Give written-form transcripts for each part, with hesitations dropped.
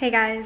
Hey guys,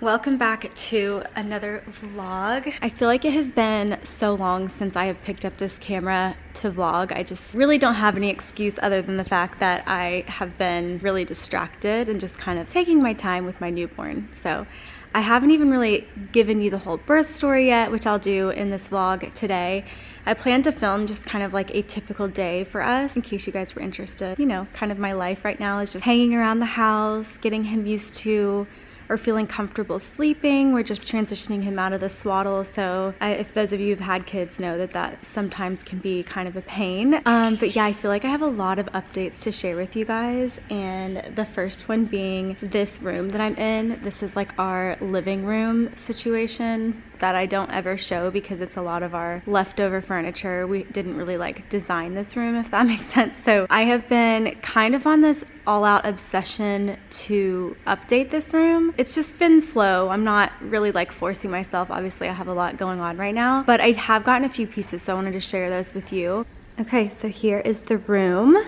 welcome back to another vlog. I feel like it has been so long since I have picked up this camera to vlog. I just really don't have any excuse other than the fact that I have been really distracted and just kind of taking my time with my newborn. So I haven't even really given you the whole birth story yet, which I'll do in this vlog today. I plan to film just kind of like a typical day for us, in case you guys were interested. You know, kind of my life right now is just hanging around the house, getting him used to or feeling comfortable sleeping. We're just transitioning him out of the swaddle, so if those of you who've had kids know that that sometimes can be kind of a pain. But yeah, I feel like I have a lot of updates to share with you guys, and the first one being this room that I'm in. This is like our living room situation that I don't ever show because it's a lot of our leftover furniture. We didn't really like design this room, if that makes sense. So I have been kind of on this all-out obsession to update this room. It's just been slow. I'm not really like forcing myself. Obviously I have a lot going on right now, but I have gotten a few pieces, so I wanted to share those with you. Okay, so here is the room.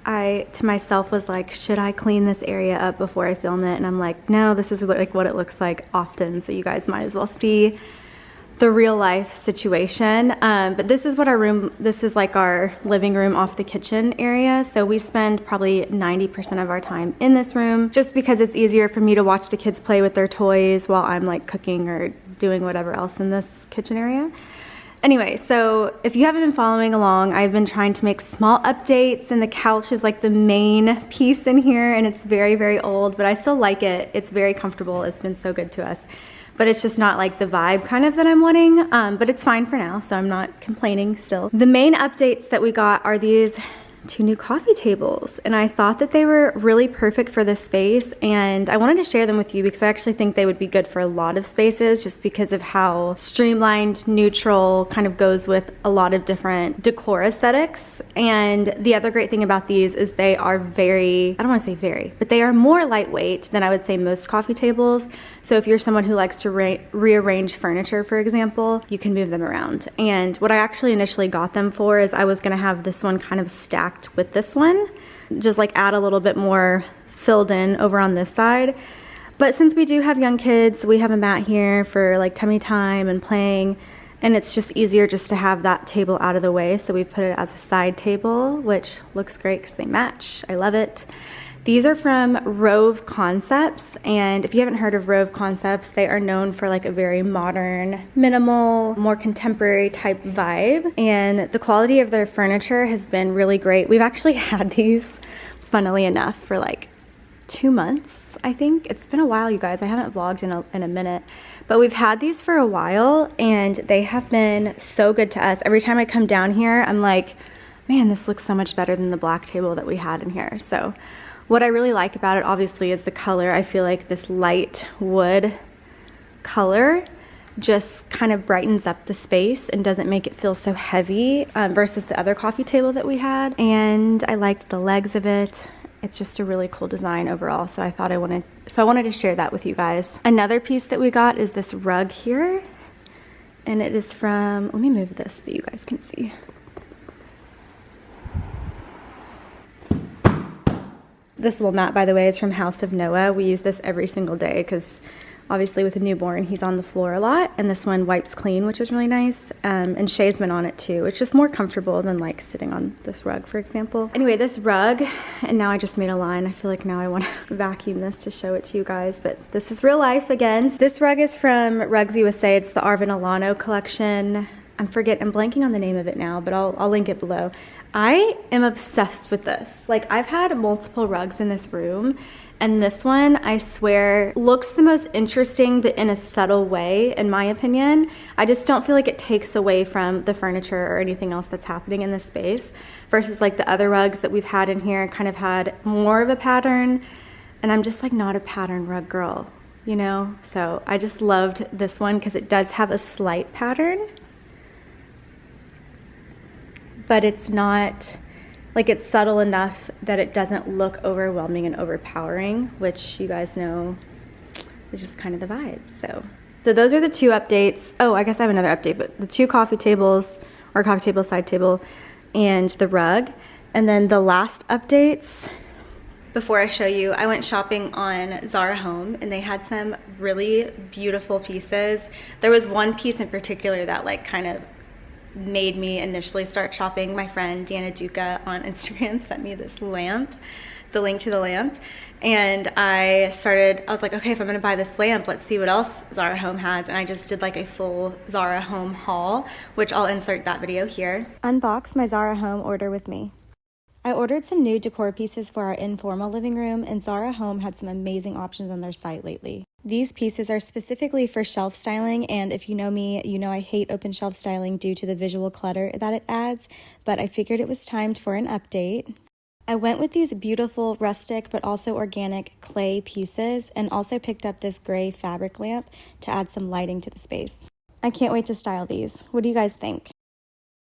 I to myself was like, should I clean this area up before I film it? And I'm like, no, this is like what it looks like often, so you guys might as well see the real life situation. But this is what our room, this is like our living room off the kitchen area. So we spend probably 90% of our time in this room just because it's easier for me to watch the kids play with their toys while I'm like cooking or doing whatever else in this kitchen area. Anyway, so if you haven't been following along, I've been trying to make small updates, and the couch is like the main piece in here, and it's very, very old, but I still like it. It's very comfortable. It's been so good to us. But it's just not like the vibe kind of that I'm wanting, but it's fine for now, so I'm not complaining still. The main updates that we got are these two new coffee tables, and I thought that they were really perfect for this space, and I wanted to share them with you because I actually think they would be good for a lot of spaces just because of how streamlined, neutral, kind of goes with a lot of different decor aesthetics. And the other great thing about these is they are very, I don't want to say very, but they are more lightweight than I would say most coffee tables. So if you're someone who likes to rearrange furniture, for example, you can move them around. And what I actually initially got them for is I was gonna have this one kind of stacked with this one, just like add a little bit more filled in over on this side. But since we do have young kids, we have a mat here for like tummy time and playing, and it's just easier just to have that table out of the way. So we put it as a side table, which looks great because they match. I love it. These are from Rove Concepts, and if you haven't heard of Rove Concepts, they are known for like a very modern, minimal, more contemporary type vibe, and the quality of their furniture has been really great. We've actually had these, funnily enough, for like 2 months, I think. It's been a while, you guys. I haven't vlogged in a minute, but we've had these for a while, and they have been so good to us. Every time I come down here, I'm like, man, this looks so much better than the black table that we had in here. So what I really like about it, obviously, is the color. I feel like this light wood color just kind of brightens up the space and doesn't make it feel so heavy versus the other coffee table that we had. And I liked the legs of it. It's just a really cool design overall, so I wanted to share that with you guys. Another piece that we got is this rug here, and it is from, let me move this so that you guys can see. This little mat, by the way, is from House of Noah. We use this every single day because obviously with a newborn, he's on the floor a lot, and this one wipes clean, which is really nice. And Shay's been on it too. It's just more comfortable than like sitting on this rug, for example. Anyway, this rug, and now I just made a line. I feel like now I want to vacuum this to show it to you guys, but this is real life again. This rug is from Rugs USA. It's the Arvin Alano collection. I'm blanking on the name of it now, but I'll link it below. I am obsessed with this. Like, I've had multiple rugs in this room, and this one, I swear, looks the most interesting, but in a subtle way, in my opinion. I just don't feel like it takes away from the furniture or anything else that's happening in this space, versus like the other rugs that we've had in here kind of had more of a pattern, and I'm just like not a pattern rug girl, you know? So I just loved this one because it does have a slight pattern, but it's not, like, it's subtle enough that it doesn't look overwhelming and overpowering, which you guys know is just kind of the vibe. So those are the two updates. Oh, I guess I have another update, but the two coffee tables, or coffee table, side table, and the rug. And then the last updates before I show you, I went shopping on Zara Home and they had some really beautiful pieces. There was one piece in particular that like kind of made me initially start shopping. My friend Dana Duca on Instagram sent me this lamp, the link to the lamp, and I was like, okay, if I'm gonna buy this lamp, let's see what else Zara Home has. And I just did like a full Zara Home haul, which I'll insert that video here. Unbox my Zara Home order with me. I ordered some new decor pieces for our informal living room, and Zara Home had some amazing options on their site lately. These pieces are specifically for shelf styling, and if you know me, you know I hate open shelf styling due to the visual clutter that it adds, but I figured it was timed for an update. I went with these beautiful rustic but also organic clay pieces, and also picked up this gray fabric lamp to add some lighting to the space. I can't wait to style these. What do you guys think?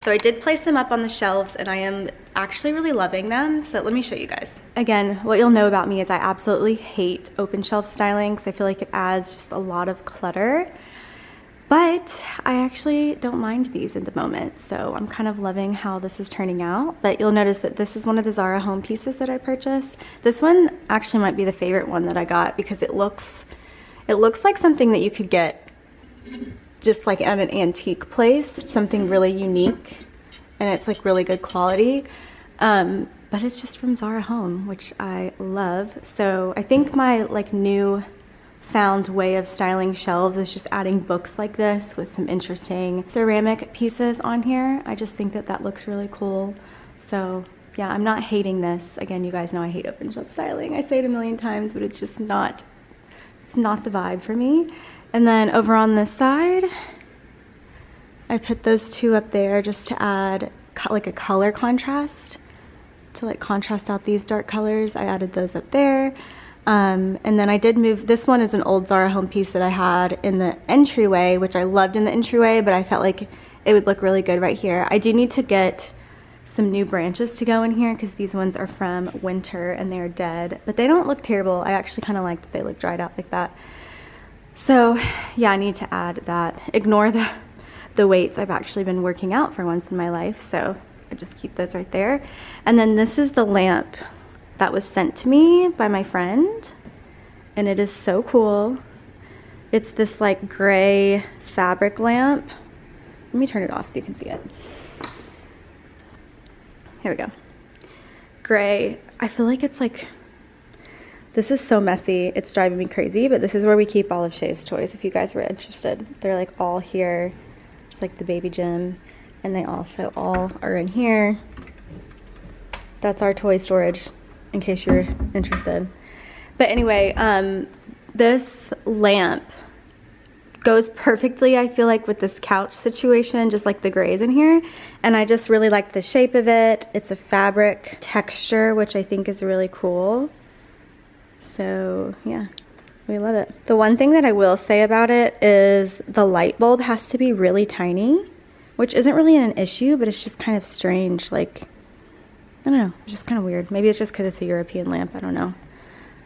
So I did place them up on the shelves and I am actually really loving them. So let me show you guys. Again, what you'll know about me is I absolutely hate open shelf styling because I feel like it adds just a lot of clutter. But I actually don't mind these at the moment. So I'm kind of loving how this is turning out. But you'll notice that this is one of the Zara Home pieces that I purchased. This one actually might be the favorite one that I got because it looks like something that you could get just like at an antique place, something really unique, and it's like really good quality, but it's just from Zara Home, which I love. So I think my like new found way of styling shelves is just adding books like this with some interesting ceramic pieces on here. I just think that that looks really cool. So yeah, I'm not hating this. Again, you guys know I hate open shelf styling. I say it a million times, but it's just not, it's not the vibe for me. And then over on this side, I put those two up there just to add like a color contrast, to like contrast out these dark colors. I added those up there. And then I did move, this one is an old Zara Home piece that I had in the entryway, which I loved in the entryway, but I felt like it would look really good right here. I do need to get some new branches to go in here because these ones are from winter and they're dead, but they don't look terrible. I actually kind of like that they look dried out like that. So yeah, I need to add that. Ignore the weights. I've actually been working out for once in my life, so I just keep those right there. And then this is the lamp that was sent to me by my friend, and it is so cool. It's this like gray fabric lamp. Let me turn it off so you can see it. Here we go. Gray. I feel like it's like, this is so messy, it's driving me crazy, but this is where we keep all of Shay's toys if you guys were interested. They're like all here. It's like the baby gym, and they also all are in here. That's our toy storage in case you're interested. But anyway, this lamp goes perfectly, I feel like, with this couch situation, just like the grays in here. And I just really like the shape of it. It's a fabric texture, which I think is really cool. So yeah, we love it. The one thing that I will say about it is the light bulb has to be really tiny, which isn't really an issue, but it's just kind of strange. Like, I don't know, it's just kind of weird. Maybe it's just because it's a European lamp, I don't know.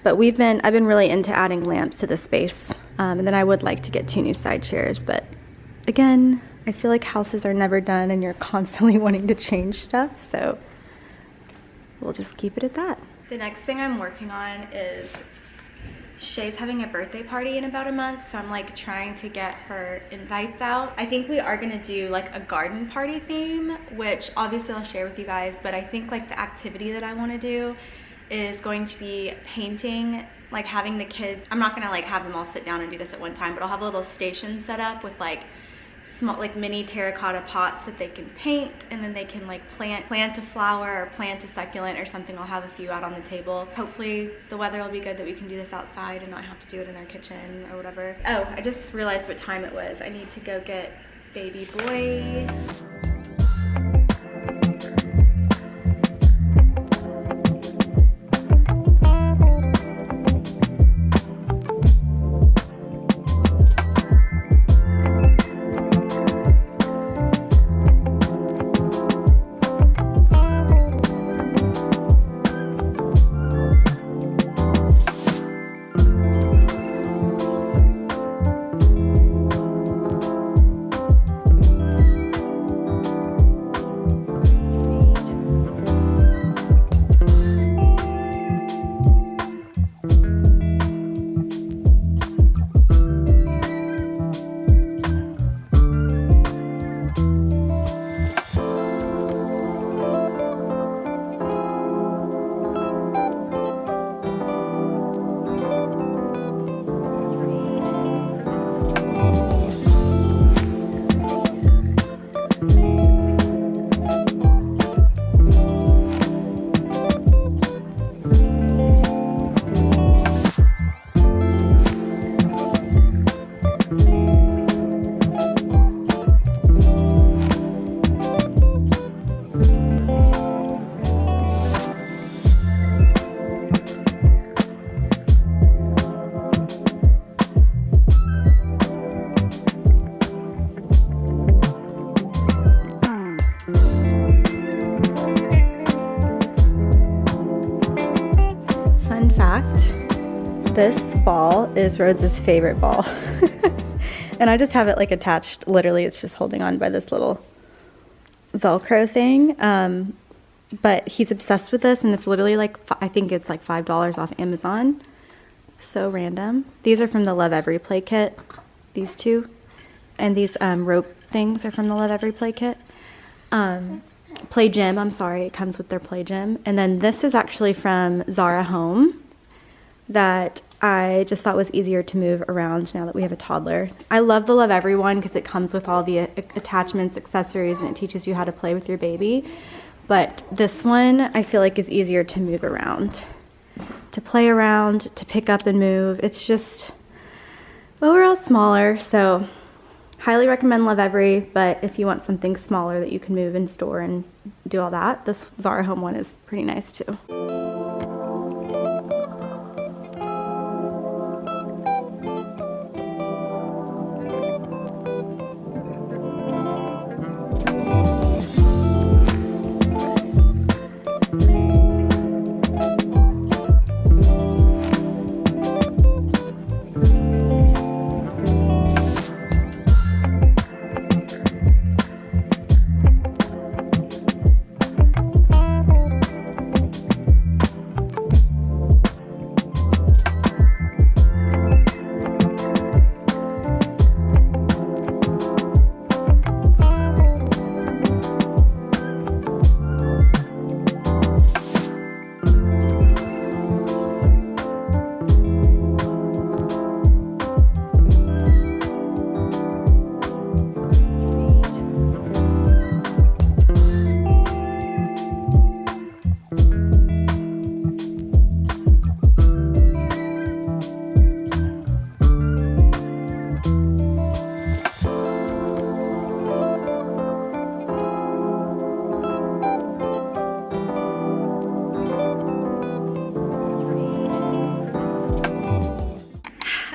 But I've been really into adding lamps to this space. And then I would like to get 2 new side chairs, but again, I feel like houses are never done and you're constantly wanting to change stuff, so we'll just keep it at that. The next thing I'm working on is Shay's having a birthday party in about a month, so I'm like trying to get her invites out. I think we are gonna do like a garden party theme, which obviously I'll share with you guys, but I think like the activity that I wanna do is going to be painting, like having the kids, I'm not gonna like have them all sit down and do this at one time, but I'll have a little station set up with like small, like mini terracotta pots that they can paint, and then they can like plant a flower or plant a succulent or something. I'll have a few out on the table. Hopefully the weather will be good that we can do this outside and not have to do it in our kitchen or whatever. Oh, I just realized what time it was. I need to go get baby boy. fact, this ball is Rhodes' favorite ball. And I just have it like attached, literally it's just holding on by this little Velcro thing. But he's obsessed with this, and it's literally like, I think it's like $5 off Amazon. So random. These are from the Love Every Play kit, these two. And these rope things are from the Love Every Play kit. Play Gym, I'm sorry, it comes with their Play Gym. And then this is actually from Zara Home that I just thought was easier to move around now that we have a toddler. I love the Love Every one because it comes with all the attachments, accessories, and it teaches you how to play with your baby. But this one I feel like is easier to move around, to play around, to pick up and move. It's just overall smaller, so highly recommend Love Every, but if you want something smaller that you can move and store and do all that, this Zara Home one is pretty nice too.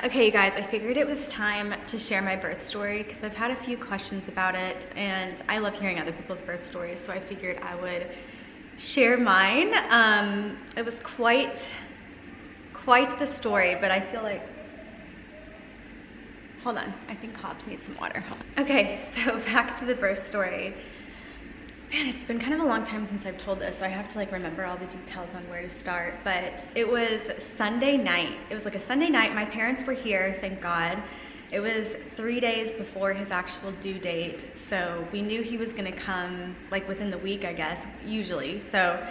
Okay, you guys, I figured it was time to share my birth story because I've had a few questions about it, and I love hearing other people's birth stories, so I figured I would share mine. It was quite the story, but I feel like, hold on, I think Hobbs needs some water. Okay, so back to the birth story. Man, it's been kind of a long time since I've told this, so I have to like remember all the details on where to start. But it was Sunday night. It was like a Sunday night. My parents were here, thank God. It was 3 days before his actual due date, so we knew he was gonna come like within the week, I guess, usually. So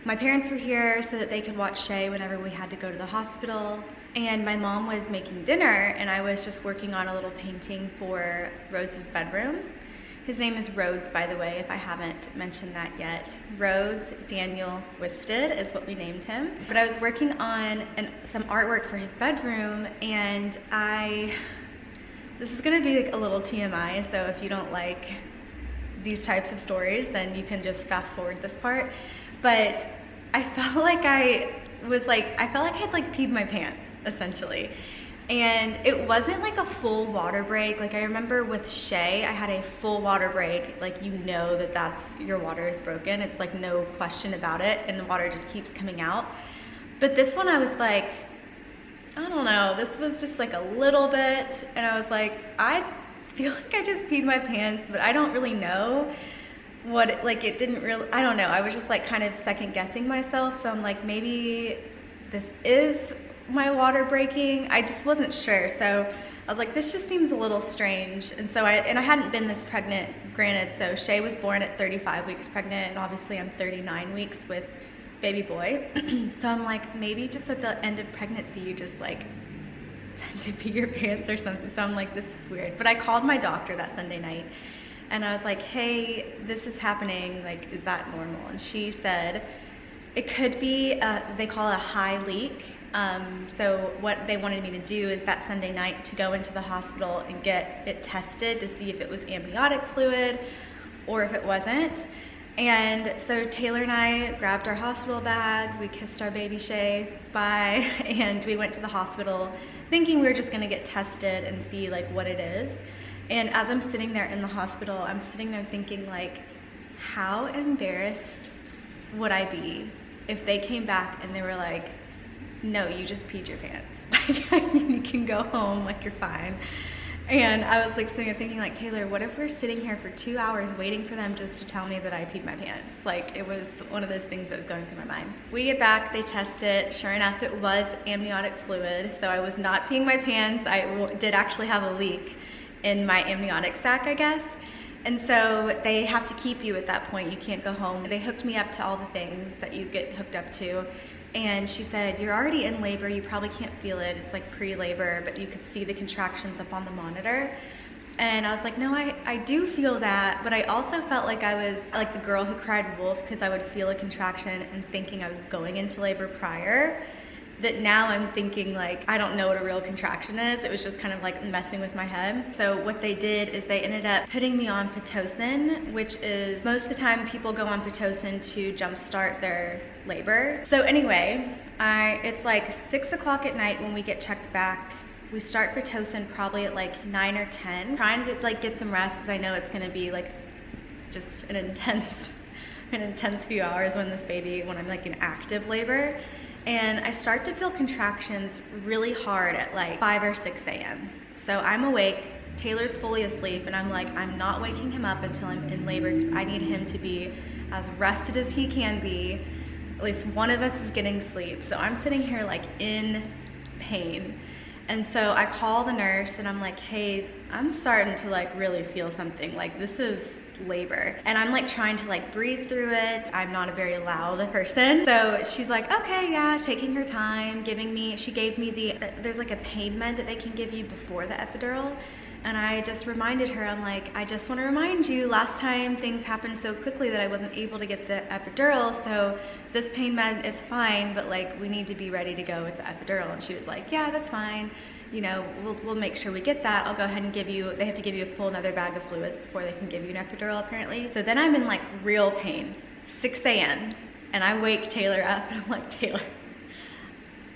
my parents were here so that they could watch Shay whenever we had to go to the hospital. And my mom was making dinner, and I was just working on a little painting for Rhodes' bedroom. His name is Rhodes, by the way, if I haven't mentioned that yet. Rhodes Daniel Wisted is what we named him. But I was working on some artwork for his bedroom, and this is gonna be like a little TMI, so if you don't like these types of stories, then you can just fast forward this part. But I felt like I had like peed my pants, essentially. And it wasn't like a full water break. Like I remember with Shay, I had a full water break. Like you know that's your water is broken. It's like no question about it, and the water just keeps coming out. But this one I was like, I don't know, this was just like a little bit, and I was like, I feel like I just peed my pants, but I don't really know what it didn't really, I don't know. I was just like kind of second guessing myself, so I'm like, maybe this is my water breaking. I just wasn't sure, so I was like, this just seems a little strange. And so I hadn't been this pregnant, granted. So Shay was born at 35 weeks pregnant, and obviously I'm 39 weeks with baby boy. So I'm like, maybe just at the end of pregnancy you just like tend to pee your pants or something. So I'm like, this is weird. But I called my doctor that Sunday night, and I was like, hey, this is happening, like, is that normal? And she said it could be they call it a high leak. So what they wanted me to do is that Sunday night to go into the hospital and get it tested to see if it was amniotic fluid or if it wasn't. And so Taylor and I grabbed our hospital bags, we kissed our baby Shay bye, and we went to the hospital thinking we were just gonna get tested and see like what it is. And as I'm sitting there in the hospital, I'm sitting there thinking like, how embarrassed would I be if they came back and they were like, no, you just peed your pants. Like, you can go home, like, you're fine. And I was like sitting there thinking, like, Taylor, what if we're sitting here for 2 hours waiting for them just to tell me that I peed my pants? Like, it was one of those things that was going through my mind. We get back, they test it. Sure enough, it was amniotic fluid. So I was not peeing my pants. I did actually have a leak in my amniotic sac, I guess. And so they have to keep you at that point. You can't go home. They hooked me up to all the things that you get hooked up to. And she said, you're already in labor, you probably can't feel it, it's like pre-labor, but you could see the contractions up on the monitor. And I was like, no, I do feel that, but I also felt like I was like the girl who cried wolf, because I would feel a contraction and thinking I was going into labor prior. That now I'm thinking, like, I don't know what a real contraction is. It was just kind of like messing with my head. So what they did is they ended up putting me on Pitocin, which is, most of the time people go on Pitocin to jumpstart their labor. So anyway, it's like 6 o'clock at night when we get checked back. We start Pitocin probably at like 9 or 10, trying to like get some rest, because I know it's gonna be like just an intense few hours when I'm like in active labor. And I start to feel contractions really hard at like 5 or 6 a.m. So I'm awake, Taylor's fully asleep, and I'm like, I'm not waking him up until I'm in labor, because I need him to be as rested as he can be. At least one of us is getting sleep. So I'm sitting here like in pain. And so I call the nurse and I'm like, hey, I'm starting to like really feel something. Like, this is labor. And I'm like trying to like breathe through it. I'm not a very loud person. So she's like, okay, yeah, taking her time, she gave me there's like a pain med that they can give you before the epidural. And I just reminded her, I'm like, I just want to remind you, last time things happened so quickly that I wasn't able to get the epidural, so this pain med is fine, but like, we need to be ready to go with the epidural. And she was like, yeah, that's fine. You know, we'll make sure we get that. I'll go ahead and they have to give you a full another bag of fluids before they can give you an epidural, apparently. So then I'm in like real pain, 6 a.m. And I wake Taylor up and I'm like, Taylor,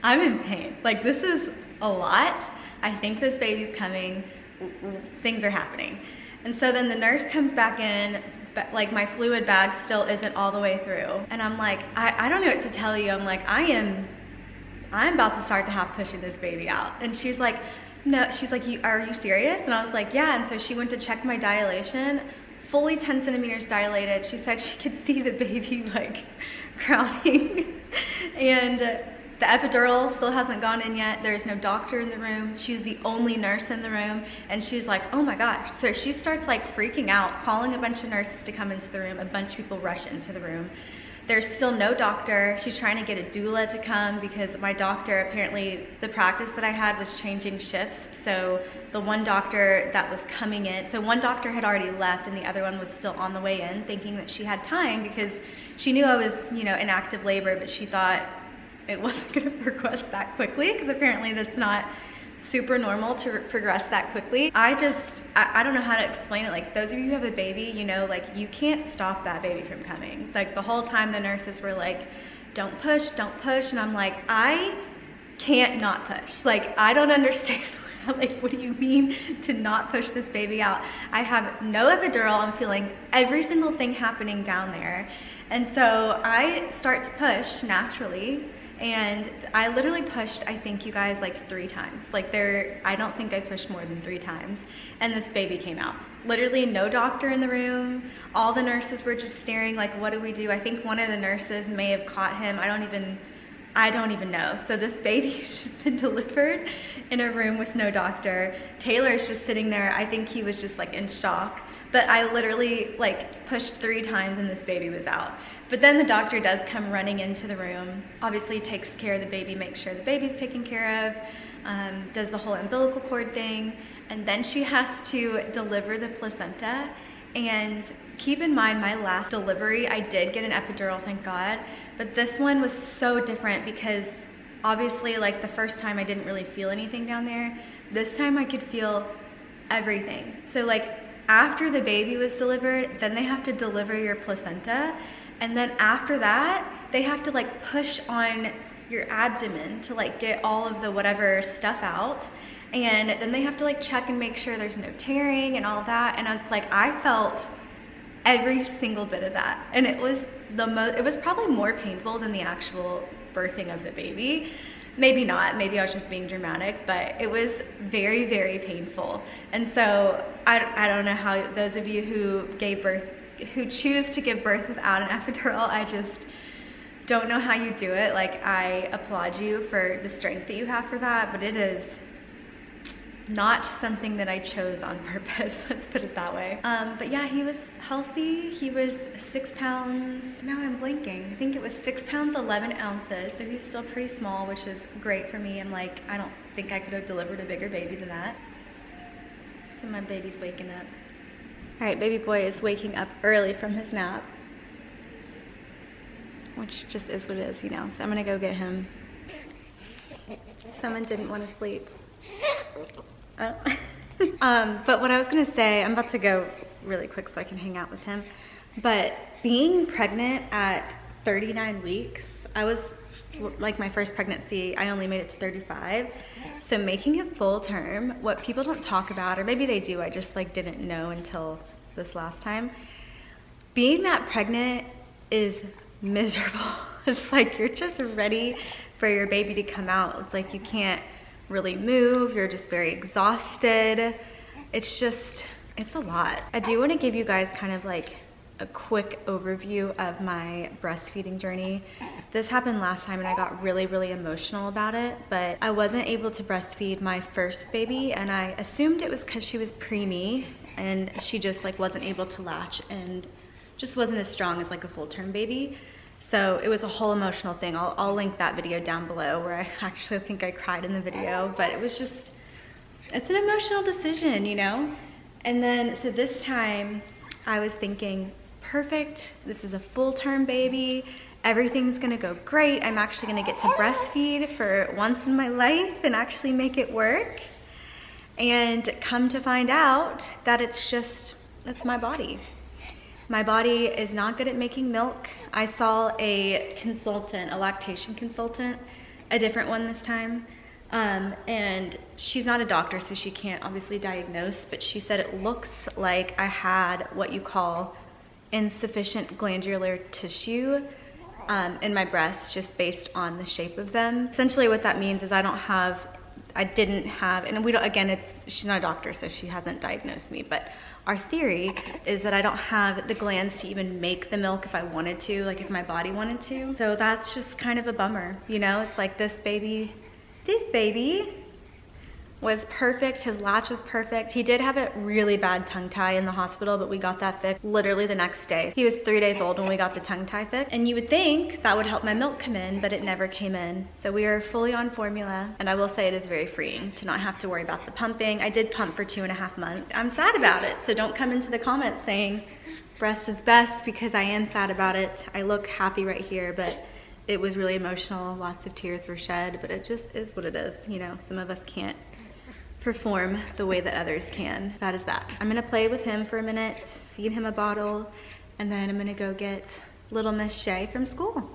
I'm in pain. Like, this is a lot. I think this baby's coming. Things are happening. And so then the nurse comes back in, but like my fluid bag still isn't all the way through. And I'm like, I don't know what to tell you. I'm like, I'm about to start to have pushing this baby out. And she's like, no, she's like, are you serious? And I was like, yeah. And so she went to check my dilation, fully 10 centimeters dilated. She said she could see the baby like crowding. And the epidural still hasn't gone in yet. There's no doctor in the room. She's the only nurse in the room. And she's like, oh my gosh. So she starts like freaking out, calling a bunch of nurses to come into the room. A bunch of people rush into the room. There's still no doctor. She's trying to get a doula to come, because my doctor, apparently the practice that I had was changing shifts. So the one doctor that was coming in, so one doctor had already left and the other one was still on the way in, thinking that she had time because she knew I was, in active labor, but she thought it wasn't going to progress that quickly, because apparently that's not super normal to progress that quickly. I don't know how to explain it. Like, those of you who have a baby, like, you can't stop that baby from coming. Like, the whole time the nurses were like, don't push, and I'm like, I can't not push. Like, I don't understand. Like, what do you mean to not push this baby out? I have no epidural. I'm feeling every single thing happening down there. And so I start to push naturally. And I literally pushed, I think, you guys, like 3 times. Like, I don't think I pushed more than 3 times. And this baby came out. Literally no doctor in the room. All the nurses were just staring like, what do we do? I think one of the nurses may have caught him. I don't even know. So this baby has just been delivered in a room with no doctor. Taylor's just sitting there. I think he was just like in shock. But I literally like pushed 3 times and this baby was out. But then the doctor does come running into the room, obviously takes care of the baby, makes sure the baby's taken care of, does the whole umbilical cord thing, and then she has to deliver the placenta. And keep in mind, my last delivery, I did get an epidural, thank God, but this one was so different because obviously, like, the first time I didn't really feel anything down there. This time I could feel everything. So like, after the baby was delivered, then they have to deliver your placenta. And then after that, they have to like push on your abdomen to like get all of the whatever stuff out. And then they have to like check and make sure there's no tearing and all of that. And I was like, I felt every single bit of that. And it was probably more painful than the actual birthing of the baby, Maybe not, maybe I was just being dramatic, but it was very, very painful. And so I don't know how those of you who choose to give birth without an epidural, I just don't know how you do it. Like, I applaud you for the strength that you have for that, but it is not something that I chose on purpose, let's put it that way. But yeah, he was healthy. He was 6 pounds, now I'm blanking. I think it was 6 pounds, 11 ounces. So he's still pretty small, which is great for me. I'm like, I don't think I could have delivered a bigger baby than that. So my baby's waking up. All right, baby boy is waking up early from his nap, which just is what it is, you know. So I'm gonna go get him. Someone didn't want to sleep. Oh. But what I was gonna say, I'm about to go really quick so I can hang out with him. But being pregnant at 39 weeks, I was like, my first pregnancy, I only made it to 35. So making it full term, what people don't talk about, or maybe they do, I just like didn't know until this last time. Being that pregnant is miserable. It's like you're just ready for your baby to come out. It's like you can't really move, you're just very exhausted. It's a lot. I do want to give you guys kind of like a quick overview of my breastfeeding journey. This happened last time and I got really, really emotional about it, but I wasn't able to breastfeed my first baby, and I assumed it was because she was preemie and she just like wasn't able to latch and just wasn't as strong as like a full-term baby. So it was a whole emotional thing. I'll link that video down below where I actually think I cried in the video, but it was just, it's an emotional decision, you know? And then, so this time I was thinking, perfect, this is a full-term baby, everything's gonna go great. I'm actually gonna get to breastfeed for once in my life and actually make it work. And come to find out that it's my body. My body is not good at making milk. I saw a consultant, a lactation consultant, a different one this time. And she's not a doctor, so she can't obviously diagnose, but she said it looks like I had what you call insufficient glandular tissue in my breasts, just based on the shape of them. Essentially what that means is I didn't have, and we don't, again, she's not a doctor, so she hasn't diagnosed me, but our theory is that I don't have the glands to even make the milk if I wanted to, like if my body wanted to. So that's just kind of a bummer, you know? It's like this baby was perfect. His latch was perfect. He did have a really bad tongue tie in the hospital, but we got that fixed literally the next day. He was 3 days old when we got the tongue tie fixed. And you would think that would help my milk come in, but it never came in. So we are fully on formula. And I will say it is very freeing to not have to worry about the pumping. I did pump for 2.5 months. I'm sad about it. So don't come into the comments saying breast is best, because I am sad about it. I look happy right here, but it was really emotional. Lots of tears were shed, but it just is what it is. You know, some of us can't perform the way that others can. That is that. I'm gonna play with him for a minute, feed him a bottle, and then I'm gonna go get little Miss Shay from school.